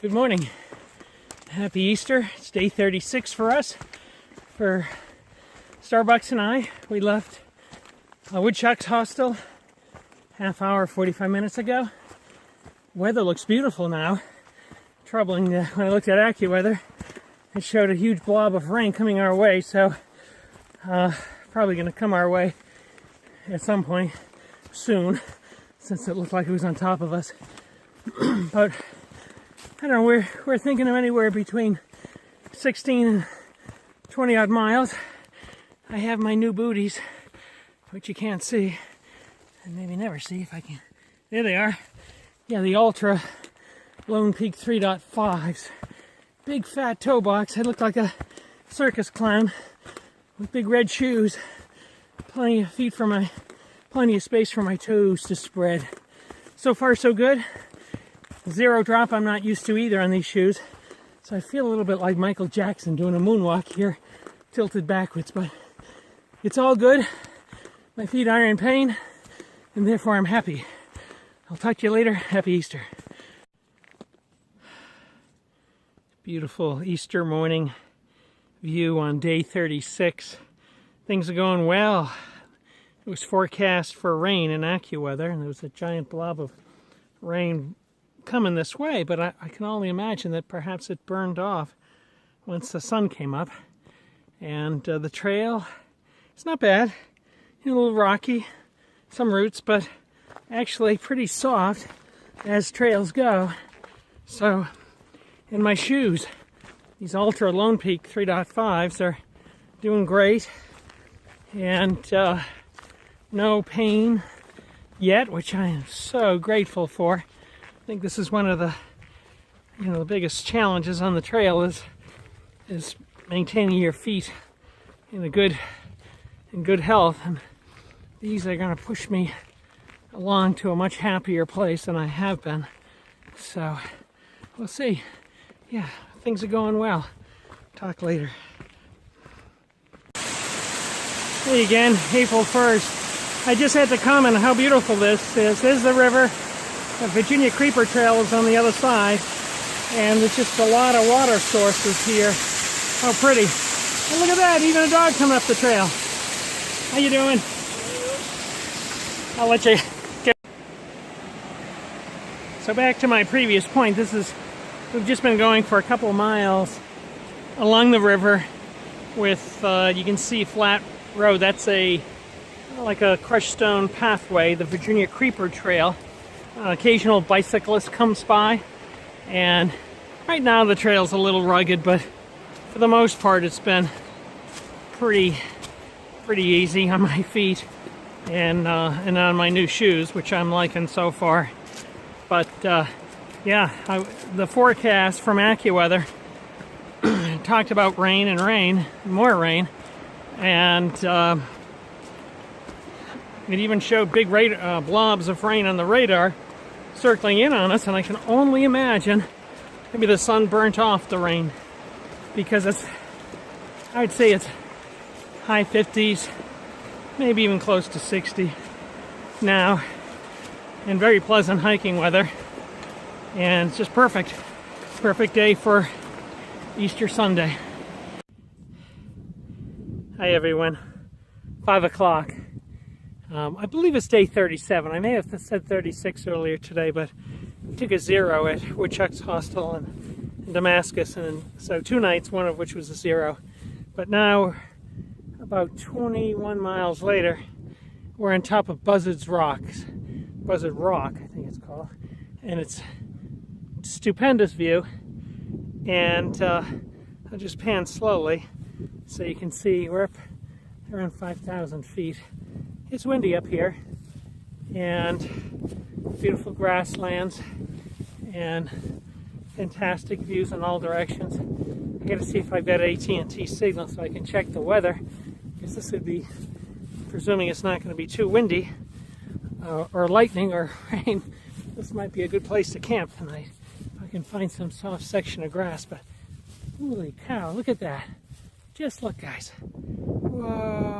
Good morning. Happy Easter. It's day 36 for us. For Starbucks and I, we left Woodchuck's hostel half hour, 45 minutes ago. Weather looks beautiful now. Troubling when I looked at AccuWeather, it showed a huge blob of rain coming our way, so probably going to come our way at some point soon, since it looked like it was on top of us. But I don't know, we're thinking of anywhere between 16 and 20 odd miles. I have my new booties, which you can't see, and maybe never see if I can. There they are. Yeah, the Ultra Lone Peak 3.5s. Big fat toe box. I look like a circus clown with big red shoes. Plenty of space for my toes to spread. So far, so good. Zero drop I'm not used to either on these shoes. So I feel a little bit like Michael Jackson doing a moonwalk here, tilted backwards, but it's all good. My feet are in pain, and therefore I'm happy. I'll talk to you later. Happy Easter. Beautiful Easter morning view on day 36. Things are going well. It was forecast for rain in AccuWeather, and there was a giant blob of rain coming this way, but I can only imagine that perhaps it burned off once the sun came up. And the trail, it's not bad. A little rocky, some roots, but actually pretty soft as trails go. So, and my shoes, these Ultra Lone Peak 3.5s are doing great, and no pain yet, which I am so grateful for. I think this is one of the the biggest challenges on the trail is maintaining your feet in good health, and these are going to push me along to a much happier place than I have been. So we'll see. Yeah, things are going well. Talk later. Hey again, April 1st. I just had to comment on how beautiful this is. There's the river. The Virginia Creeper Trail is on the other side, and there's just a lot of water sources here. How pretty. And look at that, even a dog coming up the trail. How you doing? I'll let you get. So back to my previous point, we've just been going for a couple of miles along the river with, you can see flat road. That's like a crushed stone pathway, the Virginia Creeper Trail. Occasional bicyclist comes by, and right now the trail's a little rugged, but for the most part it's been pretty easy on my feet and on my new shoes, which I'm liking so far. But yeah, the forecast from AccuWeather talked about rain and more rain, and it even showed big blobs of rain on the radar circling in on us, and I can only imagine maybe the sun burnt off the rain, because I'd say it's high 50s, maybe even close to 60 now, and very pleasant hiking weather, and it's just perfect day for Easter Sunday. Hi everyone, 5 o'clock. I believe it's day 37. I may have said 36 earlier today, but we took a zero at Woodchuck's hostel in Damascus, and so 2 nights, one of which was a zero. But now, about 21 miles later, we're on top of Buzzard Rock, I think it's called, and it's a stupendous view. And I'll just pan slowly so you can see we're up around 5,000 feet. It's windy up here, and beautiful grasslands, and fantastic views in all directions. I gotta see if I've got an AT&T signal so I can check the weather, because this would be, presuming it's not going to be too windy, or lightning, or rain, this might be a good place to camp tonight. If I can find some soft section of grass. But holy cow, look at that. Just look, guys. Whoa.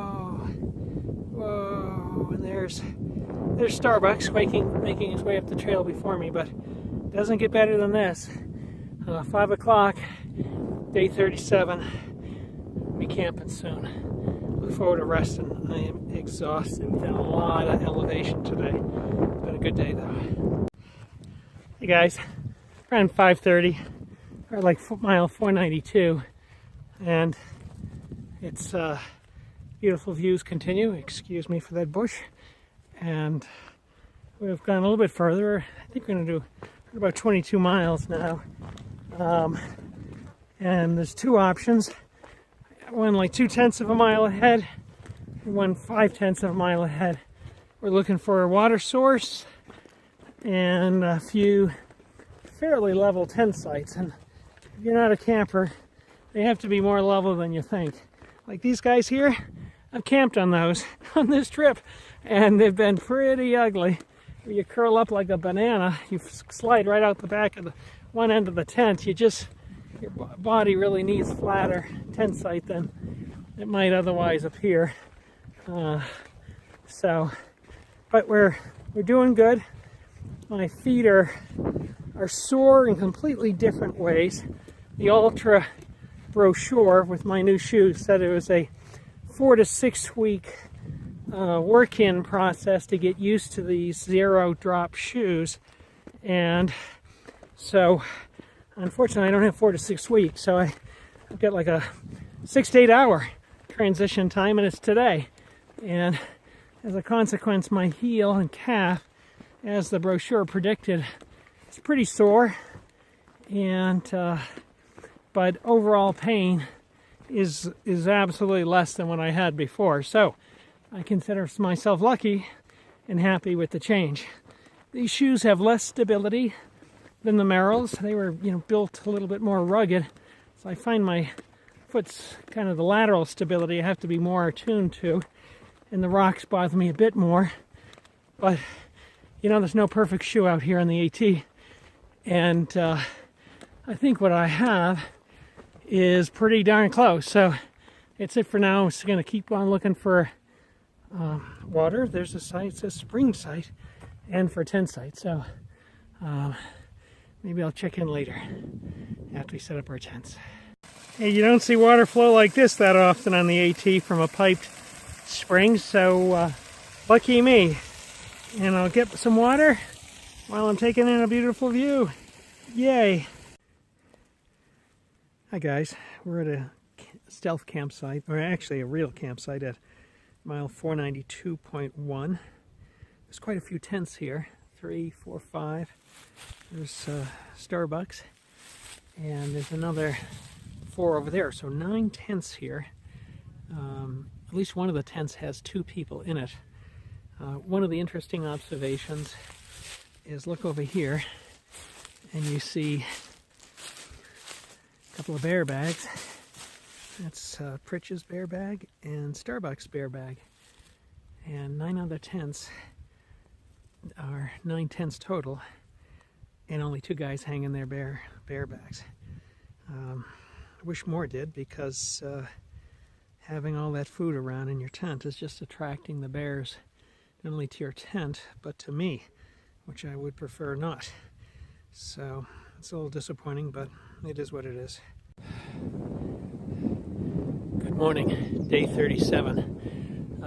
And there's Starbucks making his way up the trail before me, but it doesn't get better than this. 5 o'clock, day 37. Be camping soon. Look forward to resting. I am exhausted. We've done a lot of elevation today. It's been a good day though. Hey guys, around 5:30, or like mile 492, and it's beautiful views continue. Excuse me for that bush. And we've gone a little bit further. I think we're going to do about 22 miles now. And there's two options. One like 2/10 of a mile ahead, and one 5/10 of a mile ahead. We're looking for a water source and a few fairly level tent sites. And if you're not a camper, they have to be more level than you think. Like these guys here, I've camped on those on this trip, and they've been pretty ugly. You curl up like a banana, you slide right out the back of the one end of the tent. Your body really needs flatter tent site than it might otherwise appear. But we're doing good. My feet are sore in completely different ways. The Ultra brochure with my new shoes said it was a 4 to 6 week work-in process to get used to these zero-drop shoes, and so unfortunately I don't have 4 to 6 weeks, so I've got like a 6 to 8 hour transition time, and it's today. And as a consequence, my heel and calf, as the brochure predicted, it's pretty sore, and but overall pain is absolutely less than what I had before. So I consider myself lucky and happy with the change. These shoes have less stability than the Merrells. They were, built a little bit more rugged. So I find my foot's kind of the lateral stability I have to be more attuned to, and the rocks bother me a bit more. But there's no perfect shoe out here on the AT, and I think what I have is pretty darn close. So it's it for now. I'm just going to keep on looking for water. There's a site, it says spring site, and for a tent site. So maybe I'll check in later after we set up our tents. Hey, you don't see water flow like this that often on the AT from a piped spring, so lucky me. And I'll get some water while I'm taking in a beautiful view. Yay! Hi guys, we're at a stealth campsite, or actually a real campsite at mile 492.1. There's quite a few tents here, 3, 4, 5. There's Starbucks, and there's another 4 over there, so 9 tents here. At least one of the tents has 2 people in it. One of the interesting observations is look over here, and you see a couple of bear bags. That's Pritchard's bear bag and Starbucks bear bag. And 9 other tents are 9 tents total, and only 2 guys hanging their bear bags. I wish more did, because having all that food around in your tent is just attracting the bears, not only to your tent, but to me, which I would prefer not. So it's a little disappointing, but it is what it is. Good morning, day 37.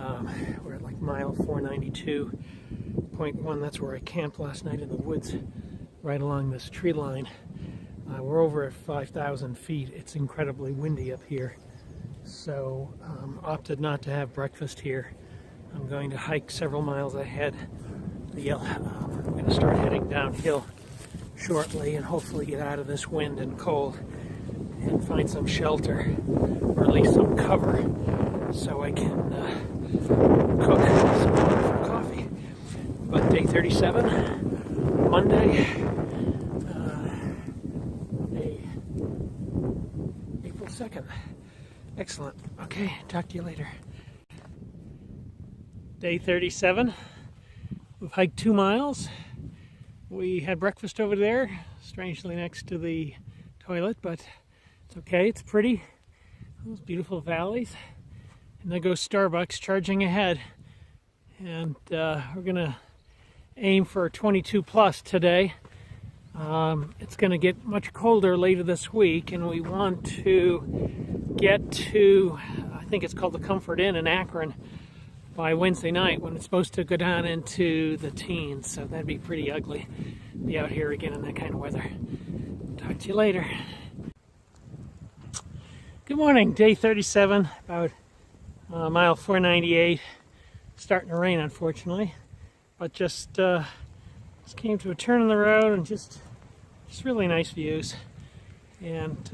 We're at like mile 492.1. That's where I camped last night in the woods, right along this tree line. We're over at 5,000 feet. It's incredibly windy up here, so opted not to have breakfast here. I'm going to hike several miles ahead. I'm going to start heading downhill shortly and hopefully get out of this wind and cold and find some shelter, or at least some cover, so I can cook some water for coffee. But day 37, Monday, April 2nd. Excellent. Okay, talk to you later. Day 37. We've hiked 2 miles. We had breakfast over there, strangely next to the toilet, but it's okay, it's pretty. Those beautiful valleys. And there goes Starbucks charging ahead. And we're gonna aim for 22 plus today. It's going to get much colder later this week, and we want to get to, I think it's called the Comfort Inn in Akron, by Wednesday night, when it's supposed to go down into the teens. So that'd be pretty ugly. Be out here again in that kind of weather. Talk to you later. Good morning, day 37, about mile 498. Starting to rain, unfortunately, but just came to a turn in the road, and just really nice views. And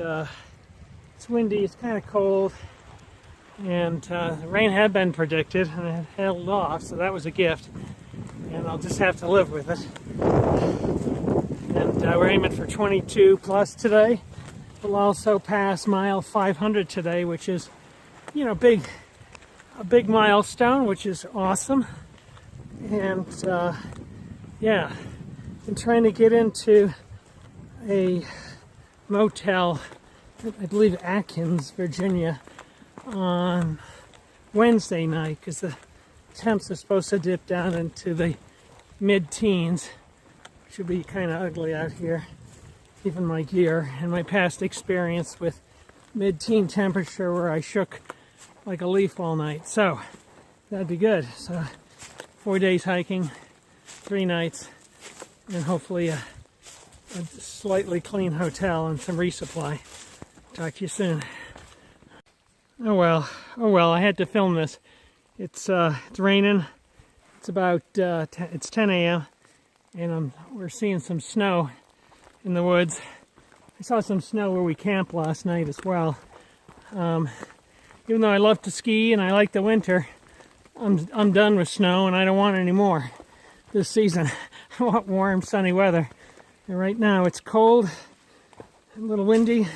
it's windy, it's kind of cold, and the rain had been predicted, and it held off, so that was a gift, and I'll just have to live with it. And we're aiming for 22 plus today. We'll also pass mile 500 today, which is, you know, a big milestone, which is awesome. And yeah, been trying to get into a motel, I believe Atkins, Virginia, on Wednesday night, because the temps are supposed to dip down into the mid-teens. Should be kind of ugly out here, even my gear, and my past experience with mid-teen temperature where I shook like a leaf all night. So that'd be good. So 4 days hiking, 3 nights, and hopefully a slightly clean hotel and some resupply. Talk to you soon. Oh well, I had to film this. It's raining. It's about it's 10 a.m. and we're seeing some snow in the woods. I saw some snow where we camped last night as well. Even though I love to ski and I like the winter, I'm done with snow, and I don't want any more this season. I want warm, sunny weather. And right now it's cold, a little windy,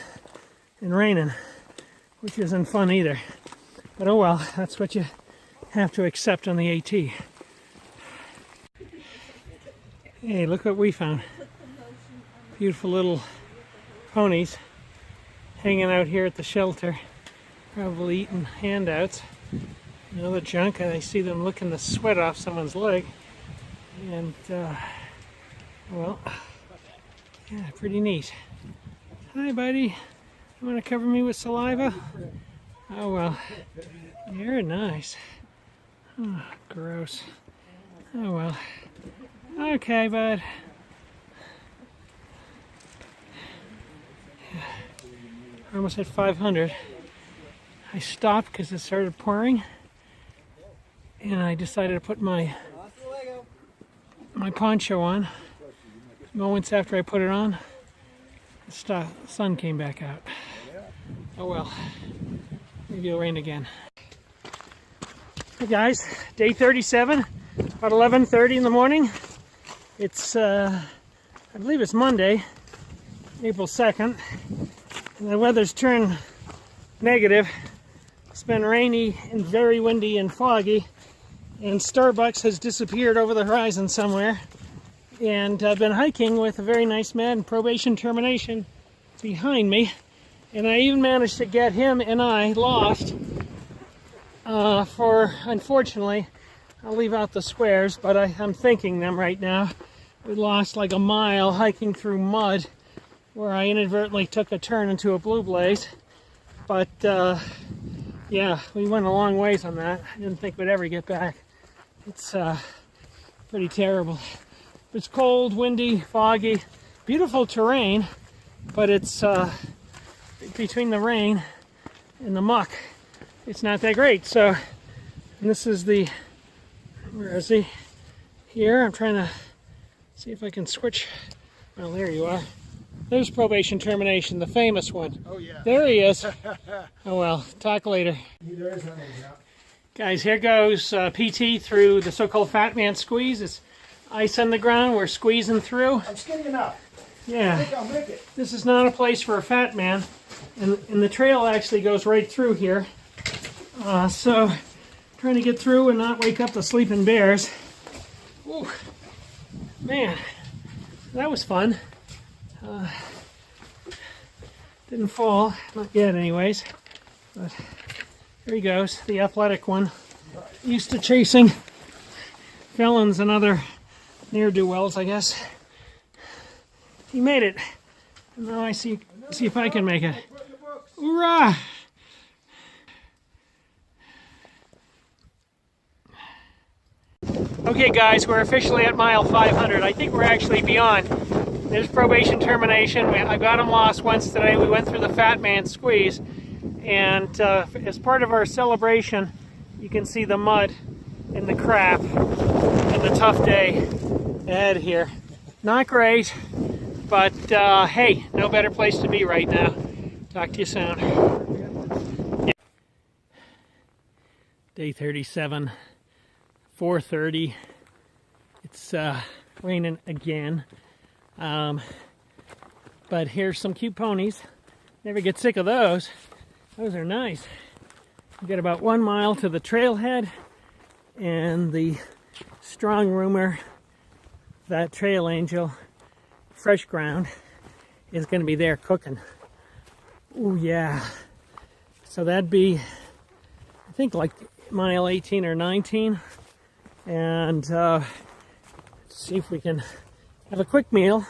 and raining, which isn't fun either. But oh well, that's what you have to accept on the AT. Hey, look what we found. Beautiful little ponies hanging out here at the shelter, probably eating handouts. You know, the junk, and I see them licking the sweat off someone's leg. And, well, yeah, pretty neat. Hi, buddy. You want to cover me with saliva? Oh, well, you're nice. Oh, gross. Oh, well. Okay, bud. We're almost at 500. I stopped because it started pouring, and I decided to put my poncho on. Moments after I put it on, the sun came back out. Oh well, maybe it'll rain again. Hey guys, day 37, about 11:30 in the morning. It's, I believe it's Monday, April 2nd, and the weather's turned negative. It's been rainy and very windy and foggy, and Starbucks has disappeared over the horizon somewhere. And I've been hiking with a very nice man, probation termination, behind me, and I even managed to get him and I lost unfortunately, I'll leave out the swears, but I'm thinking them right now. We lost like a mile hiking through mud, where I inadvertently took a turn into a blue blaze. But yeah, we went a long ways on that. I didn't think we'd ever get back. It's pretty terrible. It's cold, windy, foggy, beautiful terrain, but it's between the rain and the muck, it's not that great. So, and this is the, where is he? Here, I'm trying to see if I can switch. Well, there you are. There's probation termination, the famous one. Oh yeah. There he is. Oh well, talk later. Guys, here goes PT through the so-called Fat Man Squeeze. It's ice on the ground, we're squeezing through. I'm skinny enough. Yeah. I think I'll make it. This is not a place for a fat man. And the trail actually goes right through here. So, trying to get through and not wake up the sleeping bears. Ooh, man, that was fun. Didn't fall, not yet anyways. But here he goes, the athletic one. Used to chasing felons and other ne'er-do-wells, I guess. He made it. And now I see if I can make it. Hoorah! Okay guys, we're officially at mile 500. I think we're actually beyond. There's probation termination. I got him lost once today. We went through the fat man squeeze. And as part of our celebration, you can see the mud and the crap and the tough day ahead here. Not great, but hey, no better place to be right now. Talk to you soon. Day 37, 4:30. It's raining again. But here's some cute ponies. Never get sick of those. Those are nice. We got about 1 mile to the trailhead, and the strong rumor that Trail Angel Fresh Ground is going to be there cooking. Oh yeah. So that'd be, I think, like mile 18 or 19. And see if we can have a quick meal.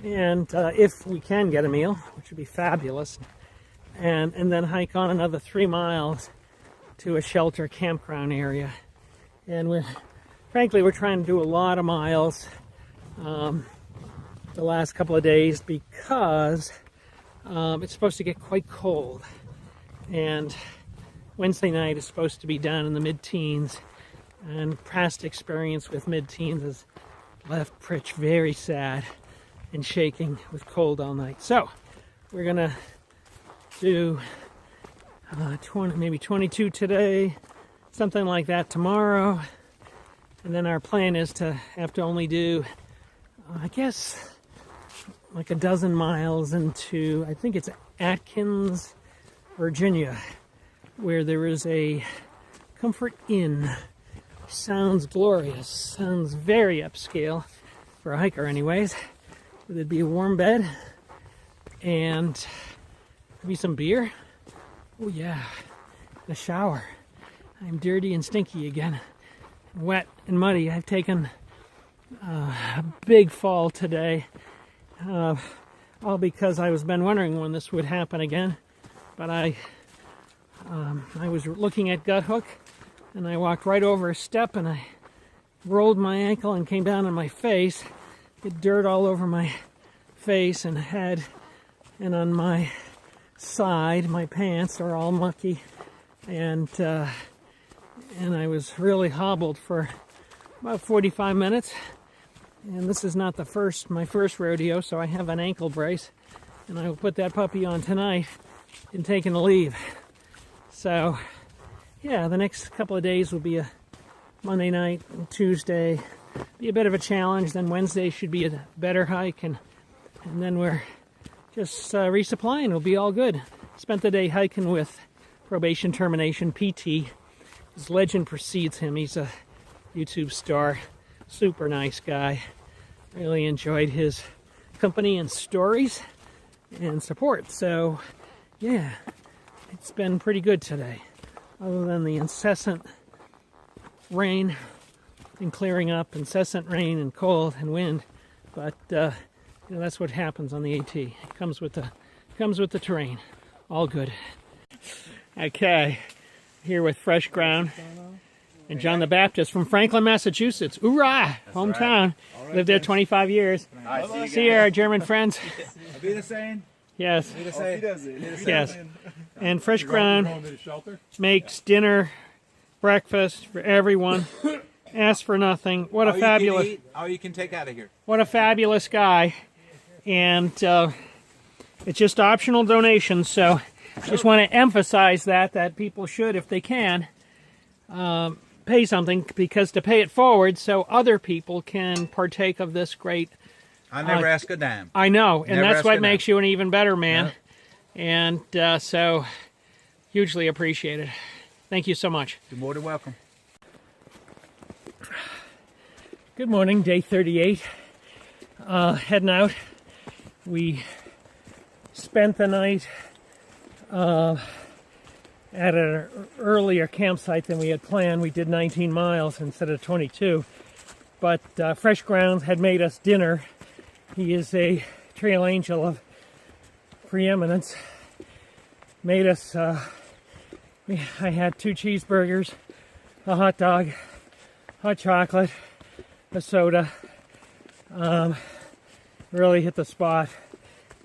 And if we can get a meal, which would be fabulous. And then hike on another 3 miles to a shelter campground area. And frankly, we're trying to do a lot of miles the last couple of days because it's supposed to get quite cold. And Wednesday night is supposed to be down in the mid-teens. And past experience with mid-teens has left Pritch very sad and shaking with cold all night. So we're going to do 20, maybe 22 today, something like that tomorrow. And then our plan is to have to only do, I guess, like a dozen miles into, I think it's Atkins, Virginia, where there is a Comfort Inn. Sounds glorious. Sounds very upscale for a hiker anyways. There'd be a warm bed and maybe some beer. Oh yeah, a shower. I'm dirty and stinky again. Wet and muddy. I've taken a big fall today. All because I was been wondering when this would happen again. But I was looking at Gut Hook, and I walked right over a step, and I rolled my ankle and came down on my face. Get dirt all over my face and head, and on my side. My pants are all mucky, and I was really hobbled for about 45 minutes. And this is not my first rodeo, so I have an ankle brace, and I will put that puppy on tonight and taking a leave. So yeah, the next couple of days will be a Monday night and Tuesday. Be a bit of a challenge. Then Wednesday should be a better hike, and then we're just resupplying. It'll be all good. Spent the day hiking with probation termination PT. His legend precedes him. He's a YouTube star. Super nice guy. Really enjoyed his company and stories and support. So yeah, it's been pretty good today. Other than the incessant rain and clearing up, incessant rain and cold and wind. But that's what happens on the AT. It comes with the terrain. All good. Okay, here with Fresh Ground and John the Baptist from Franklin, Massachusetts. Hoorah! Hometown. Right. Lived there 25 years. Nice. See you, our German friends. Yes. Yes. And Fresh Ground makes dinner, breakfast for everyone. Asks for nothing. What a fabulous. All you can take out of here. What a fabulous guy. And it's just optional donations, so just want to emphasize that people should, if they can, pay something, because to pay it forward so other people can partake of this great. I never ask a dime. I know, and that's what makes you an even better man. Yep. And so hugely appreciated. Thank you so much. You're more than welcome. Good morning, day 38. Heading out. We spent the night at an earlier campsite than we had planned. We did 19 miles instead of 22. But Fresh Ground had made us dinner. He is a trail angel of preeminence, made us, I had 2 cheeseburgers, a hot dog, hot chocolate, a soda. Really hit the spot.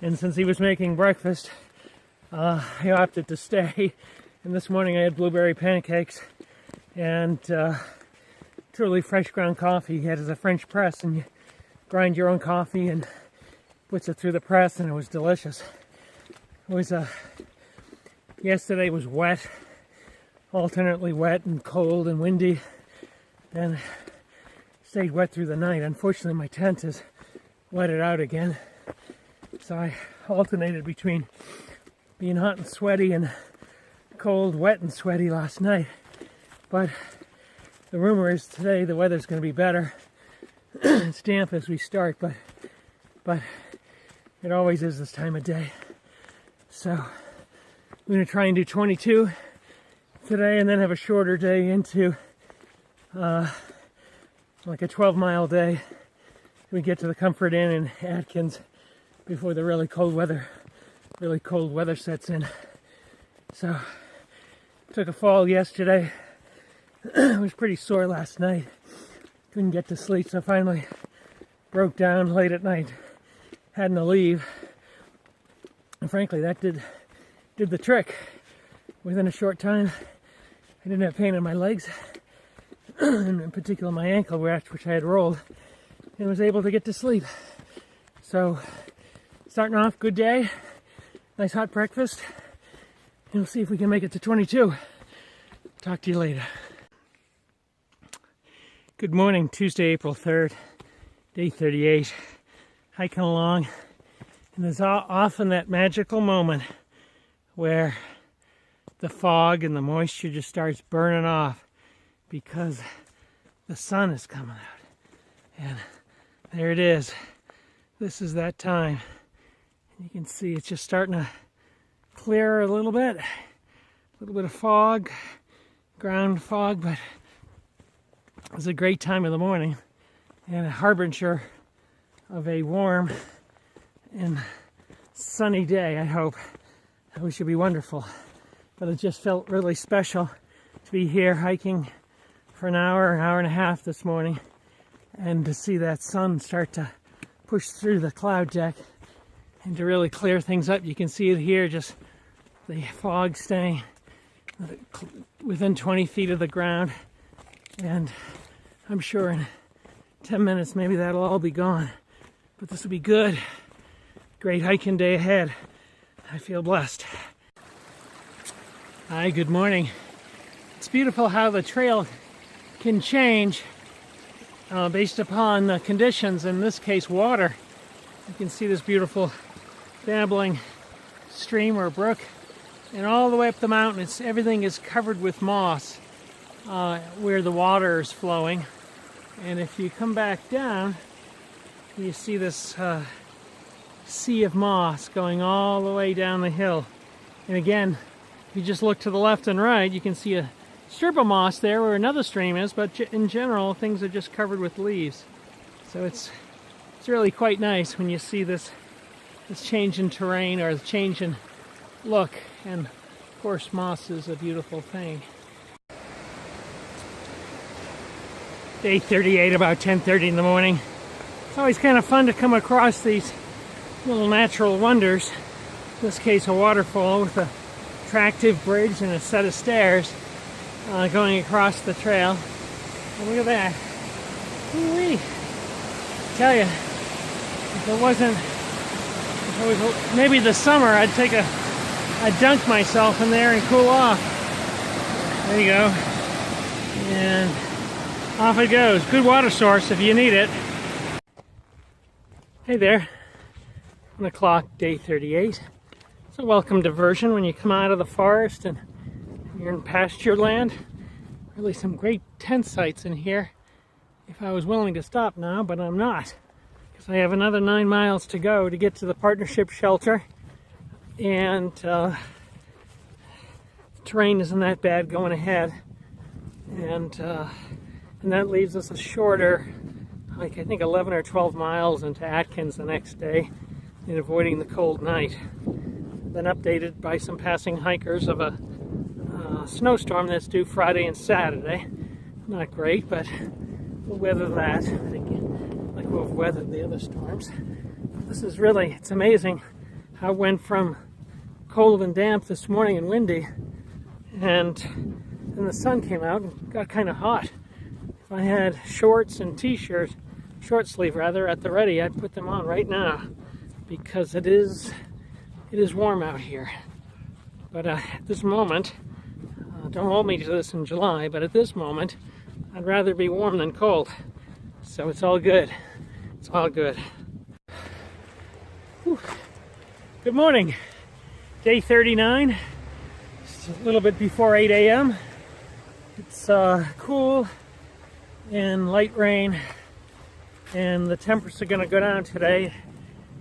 And since he was making breakfast, I opted to stay. And this morning I had blueberry pancakes and truly fresh ground coffee. He had a French press, and you grind your own coffee and puts it through the press, and it was delicious. It was yesterday was wet, alternately wet and cold and windy, and stayed wet through the night. Unfortunately, my tent is wetted out again, so I alternated between being hot and sweaty and cold, wet, and sweaty last night. But the rumor is today the weather's going to be better. It's damp as we start, but it always is this time of day. So I'm going to try and do 22 today, and then have a shorter day into like a 12-mile day. We get to the Comfort Inn in Atkins before the really cold weather sets in. So took a fall yesterday. I was pretty sore last night. Couldn't get to sleep, so finally broke down late at night. Had to leave. And frankly, that did the trick. Within a short time, I didn't have pain in my legs, and in particular my ankle, which I had rolled, and was able to get to sleep. So, starting off, good day, nice hot breakfast, and we'll see if we can make it to 22. Talk to you later. Good morning, Tuesday, April 3rd, day 38, hiking along, and there's often that magical moment where the fog and the moisture just starts burning off because the sun is coming out. And there it is. This is that time. You can see it's just starting to clear a little bit of fog, ground fog, but it's a great time of the morning and a harbinger of a warm and sunny day, I hope. We should be wonderful. But it just felt really special to be here hiking for an hour and a half this morning, and to see that sun start to push through the cloud deck and to really clear things up. You can see it here, just the fog staying within 20 feet of the ground, and I'm sure in 10 minutes maybe that'll all be gone. But this will be good. Great hiking day ahead. I feel blessed. Hi, good morning. It's beautiful how the trail can change based upon the conditions, in this case water. You can see this beautiful babbling stream or brook, and all the way up the mountain everything is covered with moss where the water is flowing. And if you come back down, you see this sea of moss going all the way down the hill. And again, if you just look to the left and right, you can see a strip of moss there where another stream is, but in general, things are just covered with leaves. So it's really quite nice when you see this change in terrain, or the change in look. And of course, moss is a beautiful thing. Day 38, about 10:30 in the morning. It's always kind of fun to come across these little natural wonders. In this case, a waterfall with a attractive bridge and a set of stairs going across the trail. And look at that. Woo-wee. I tell you, if it was maybe the summer, I'd dunk myself in there and cool off. There you go. And off it goes. Good water source if you need it. Hey there. 1 o'clock, day 38. It's a welcome diversion when you come out of the forest and you're in pasture land. Really some great tent sites in here if I was willing to stop now, but I'm not, because I have another 9 miles to go to get to the partnership shelter, and the terrain isn't that bad going ahead, and that leaves us a shorter, like I think 11 or 12 miles into Atkins the next day. in avoiding the cold night. Been updated by some passing hikers of a snowstorm that's due Friday and Saturday. Not great, but we'll weather that. I think like we've weathered the other storms. This is really, it's amazing how it went from cold and damp this morning and windy, and then the sun came out and got kind of hot. If I had shorts and t-shirts, short sleeve rather, at the ready, I'd put them on right now because it is warm out here. But at this moment, don't hold me to this in July, but at this moment, I'd rather be warm than cold. So it's all good. It's all good. Whew. Good morning. Day 39. It's a little bit before 8 a.m. It's cool and light rain, and the temperatures are going to go down today.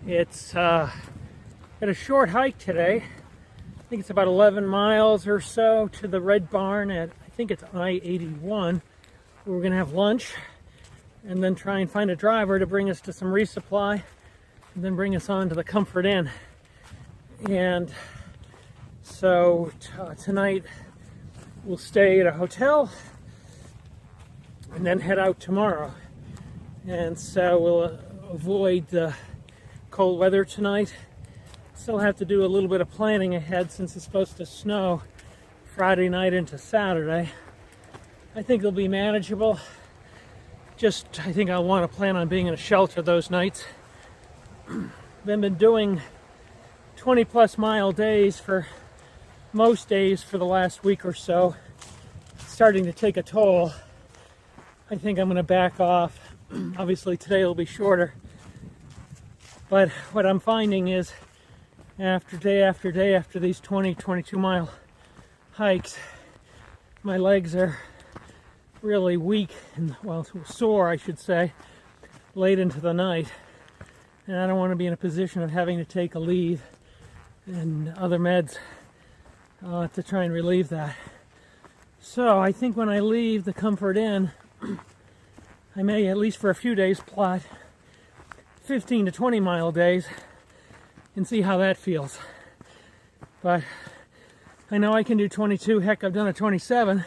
It's got a short hike today. I think it's about 11 miles or so to the Red Barn at, I think it's I-81. We're going to have lunch and then try and find a driver to bring us to some resupply and then bring us on to the Comfort Inn. And so tonight we'll stay at a hotel and then head out tomorrow. And so we'll avoid the cold weather tonight. Still have to do a little bit of planning ahead since it's supposed to snow Friday night into Saturday. I think it'll be manageable. Just, I think I'll want to plan on being in a shelter those nights. I've been doing 20-plus mile days for most days for the last week or so. It's starting to take a toll. I think I'm going to back off. Obviously today will be shorter. But what I'm finding is after day after day after these 22 mile hikes, my legs are really weak and, well, sore I should say, late into the night. And I don't want to be in a position of having to take a leave and other meds to try and relieve that. So I think when I leave the Comfort Inn, I may, at least for a few days, plot 15 to 20 mile days and see how that feels. But I know I can do 22. Heck, I've done a 27.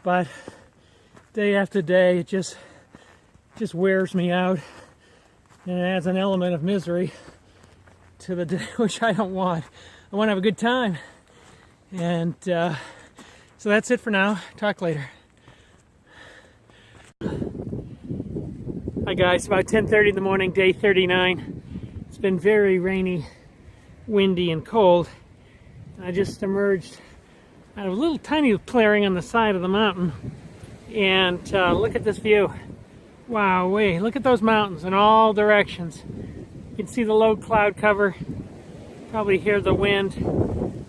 But day after day, it just wears me out, and it adds an element of misery to the day, which I don't want. I want to have a good time. And so that's it for now. Talk later. Hi guys, about 10:30 in the morning, day 39. It's been very rainy, windy, and cold. I just emerged out of a little tiny clearing on the side of the mountain, and look at this view. Wow, look at those mountains in all directions. You can see the low cloud cover, probably hear the wind.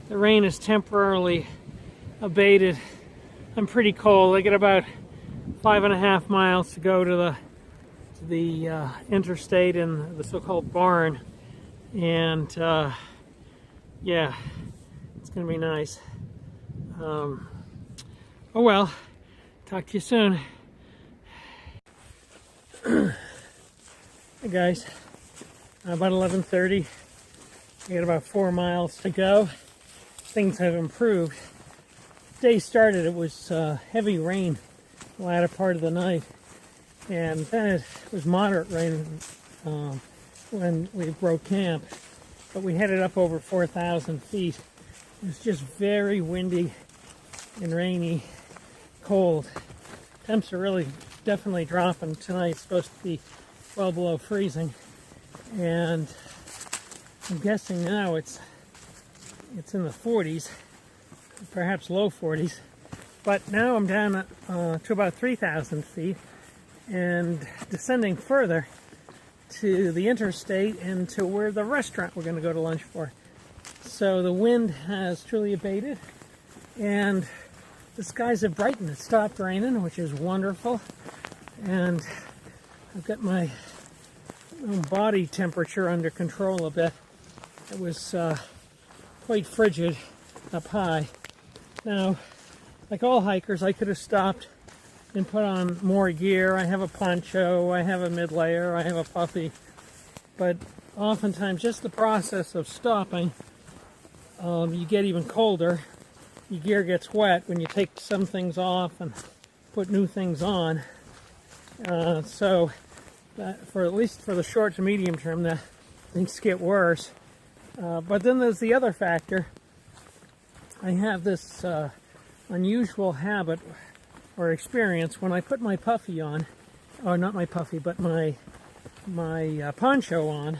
The rain is temporarily abated. I'm pretty cold. I got about 5.5 miles to go to the interstate and the so-called barn, and yeah, it's gonna be nice. Oh well, talk to you soon. Hey guys, about 11:30. I got about 4 miles to go. Things have improved. Day started, it was heavy rain the latter part of the night, and then it was moderate rain when we broke camp, but we headed up over 4,000 feet. It was just very windy and rainy, cold. Temps are really definitely dropping. Tonight's supposed to be well below freezing, and I'm guessing now it's in the 40s, perhaps low 40s. But now I'm down to about 3,000 feet and descending further to the interstate and to where the restaurant we're going to go to lunch for. So the wind has truly abated, and the skies have brightened. It stopped raining, which is wonderful, and I've got my body temperature under control a bit. It was quite frigid up high. Now, like all hikers, I could have stopped and put on more gear. I have a poncho, I have a mid-layer, I have a puffy, but oftentimes just the process of stopping, you get even colder. Your gear gets wet when you take some things off and put new things on. So that for at least for the short to medium term, that things get worse. But then there's the other factor. I have this unusual habit or experience when I put my puffy on, or not my puffy, but my poncho on,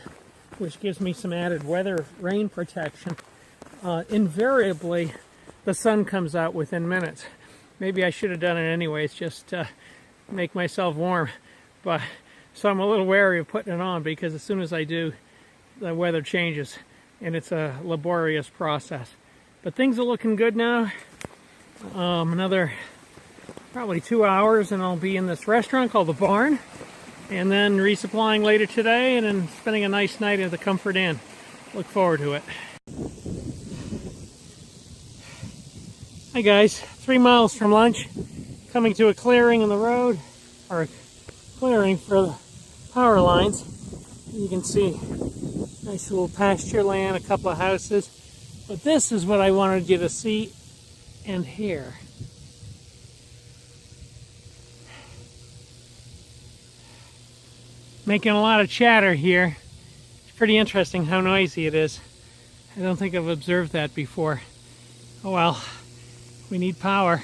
which gives me some added rain protection. Invariably, the sun comes out within minutes. Maybe I should have done it anyways, just to make myself warm. But so I'm a little wary of putting it on, because as soon as I do, the weather changes, and it's a laborious process. But things are looking good now. Another probably 2 hours, and I'll be in this restaurant called The Barn, and then resupplying later today, and then spending a nice night at the Comfort Inn. Look forward to it. Hi guys, 3 miles from lunch, coming to a clearing in the road, or a clearing for the power lines. You can see nice little pasture land, a couple of houses. But this is what I wanted you to see and hear. Making a lot of chatter here. It's pretty interesting how noisy it is. I don't think I've observed that before. Oh well. We need power.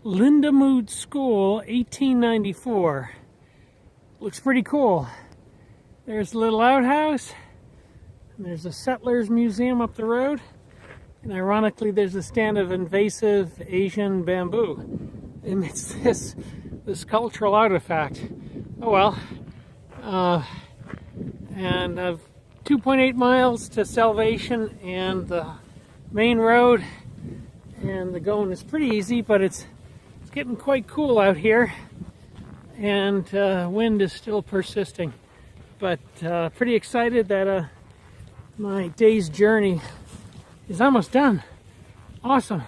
Lindamood School, 1894. Looks pretty cool. There's a little outhouse, and there's a settlers museum up the road, and ironically there's a stand of invasive Asian bamboo amidst this cultural artifact. Oh well. And 2.8 miles to Salvation and the main road, and the going is pretty easy, but it's getting quite cool out here, and wind is still persisting. But pretty excited that my day's journey is almost done. Awesome.